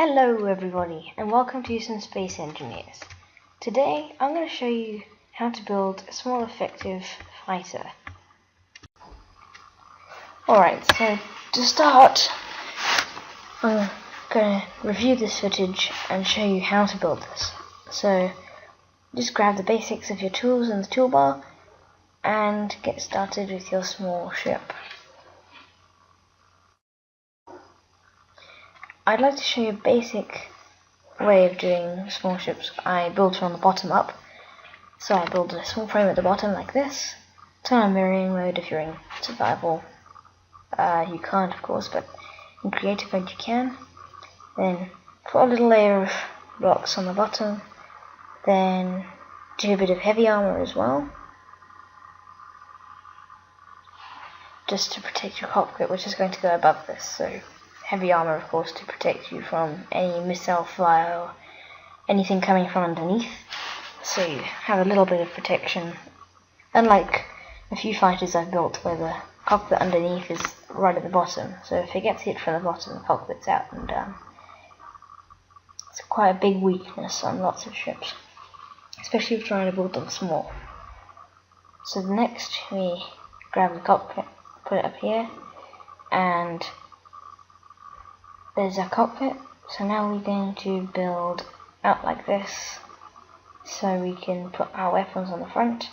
Hello everybody and welcome to some Space Engineers. Today I'm going to show you how to build a small effective fighter. Alright, so to start I'm going to review this footage and show you how to build this. So just grab the basics of your tools in the toolbar and get started with your small ship. I'd like to show you a basic way of doing small ships. I build from the bottom up. So I build a small frame at the bottom like this. Turn on mirroring mode if you're in survival. You can't of course, but in creative mode you can. Then put a little layer of blocks on the bottom. Then do a bit of heavy armor as well, just to protect your cockpit, which is going to go above this. So heavy armor, of course, to protect you from any missile fire or anything coming from underneath. So you have a little bit of protection. Unlike a few fighters I've built where the cockpit underneath is right at the bottom. So if it gets hit from the bottom, the cockpit's out and down. It's quite a big weakness on lots of ships, especially if you're trying to build them small. So next we grab the cockpit, put it up here, and there's our cockpit. So now we're going to build out like this so we can put our weapons on the front.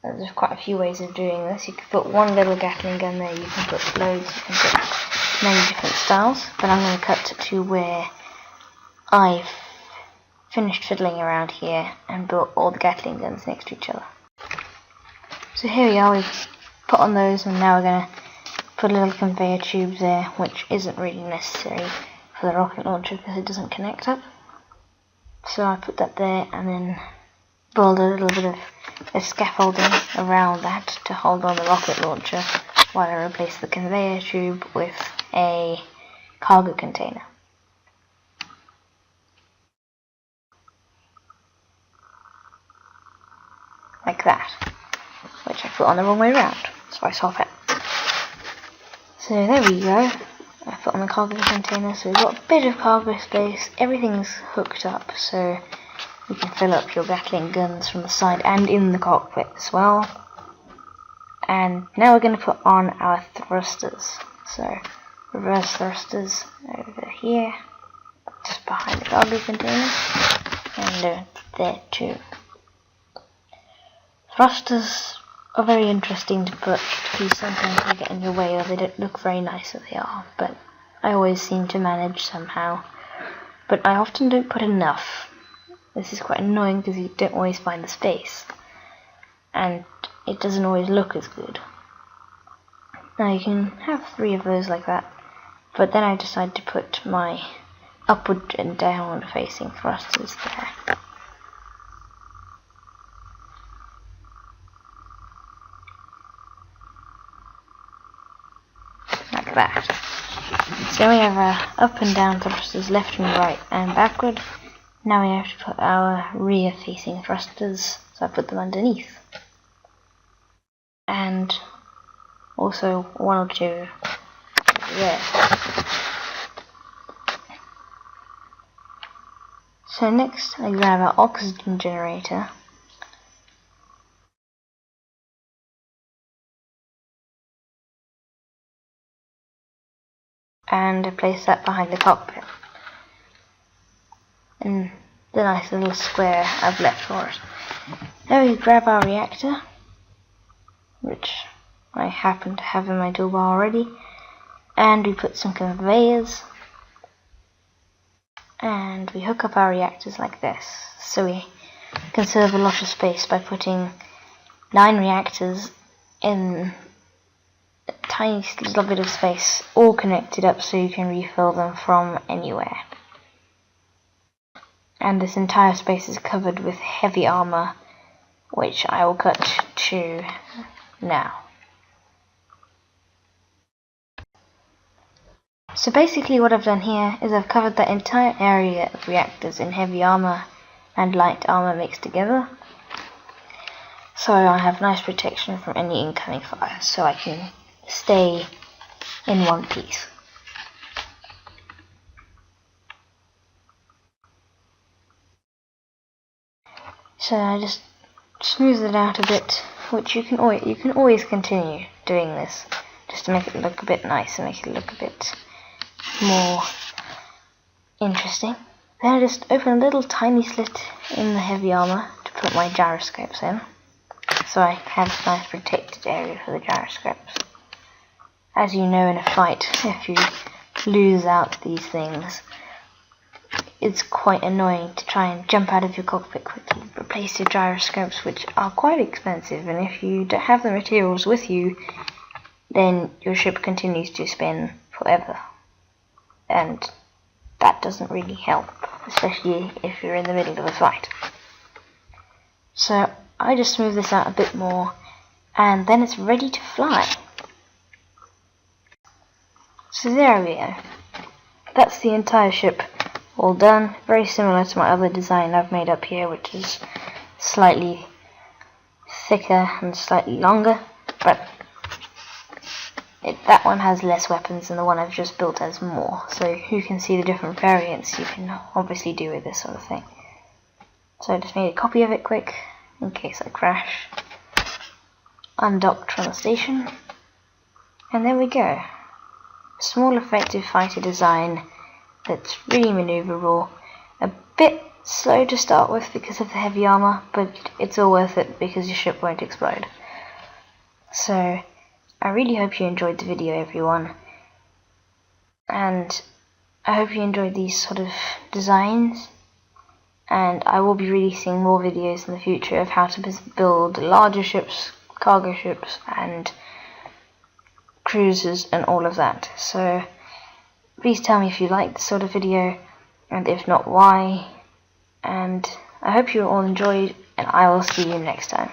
There's quite a few ways of doing this. You can put one little Gatling gun there, you can put loads, you can put many different styles, but I'm going to cut to where I've finished fiddling around here and built all the Gatling guns next to each other. So here we are, we've put on those, and now we're going to put a little conveyor tube there, which isn't really necessary for the rocket launcher because it doesn't connect up. So I put that there and then build a little bit of scaffolding around that to hold on the rocket launcher while I replace the conveyor tube with a cargo container. Like that, which I put on the wrong way around, so I swap it. So there we go, I put on the cargo container, so we've got a bit of cargo space, everything's hooked up so you can fill up your Gatling guns from the side and in the cockpit as well. And now we're going to put on our thrusters, so reverse thrusters over here, just behind the cargo container, and there too. Thrusters are very interesting to put because sometimes they get in your way or they don't look very nice as they are, but I always seem to manage somehow. But I often don't put enough. This is quite annoying because you don't always find the space and it doesn't always look as good. Now you can have 3 of those like that, but then I decide to put my upward and downward facing thrusters there. Like that. So we have our up and down thrusters, left and right and backward. Now we have to put our rear facing thrusters, so I put them underneath. And also 1 or 2 there. So next I grab our oxygen generator. And I place that behind the cockpit. And the nice little square I've left for it. Now we grab our reactor, which I happen to have in my toolbar already, and we put some conveyors, and we hook up our reactors like this, so we conserve a lot of space by putting 9 reactors in a tiny little bit of space, all connected up so you can refill them from anywhere. And this entire space is covered with heavy armor, which I will cut to now. So basically what I've done here is I've covered that entire area of reactors in heavy armor and light armor mixed together. So I have nice protection from any incoming fire, so I can stay in one piece. So I just smooth it out a bit, which you can always continue doing this, just to make it look a bit nicer, make it look a bit more interesting. Then I just open a little tiny slit in the heavy armour to put my gyroscopes in, so I have a nice protected area for the gyroscopes. As you know, in a fight, if you lose out these things, it's quite annoying to try and jump out of your cockpit quickly, replace your gyroscopes, which are quite expensive, and if you don't have the materials with you, then your ship continues to spin forever, and that doesn't really help, especially if you're in the middle of a fight. So I just smooth this out a bit more, and then it's ready to fly. So there we go. That's the entire ship all done. Very similar to my other design I've made up here, which is slightly thicker and slightly longer, but that one has less weapons than the one I've just built has more, so you can see the different variants you can obviously do with this sort of thing. So I just made a copy of it quick in case I crash. Undocked from the station, and there we go. Small effective fighter design that's really manoeuvrable, a bit slow to start with because of the heavy armour, but it's all worth it because your ship won't explode. So I really hope you enjoyed the video, everyone, and I hope you enjoyed these sort of designs, and I will be releasing more videos in the future of how to build larger ships, cargo ships, and cruisers and all of that. So please tell me if you like this sort of video, and if not, why. And I hope you all enjoyed, and I will see you next time.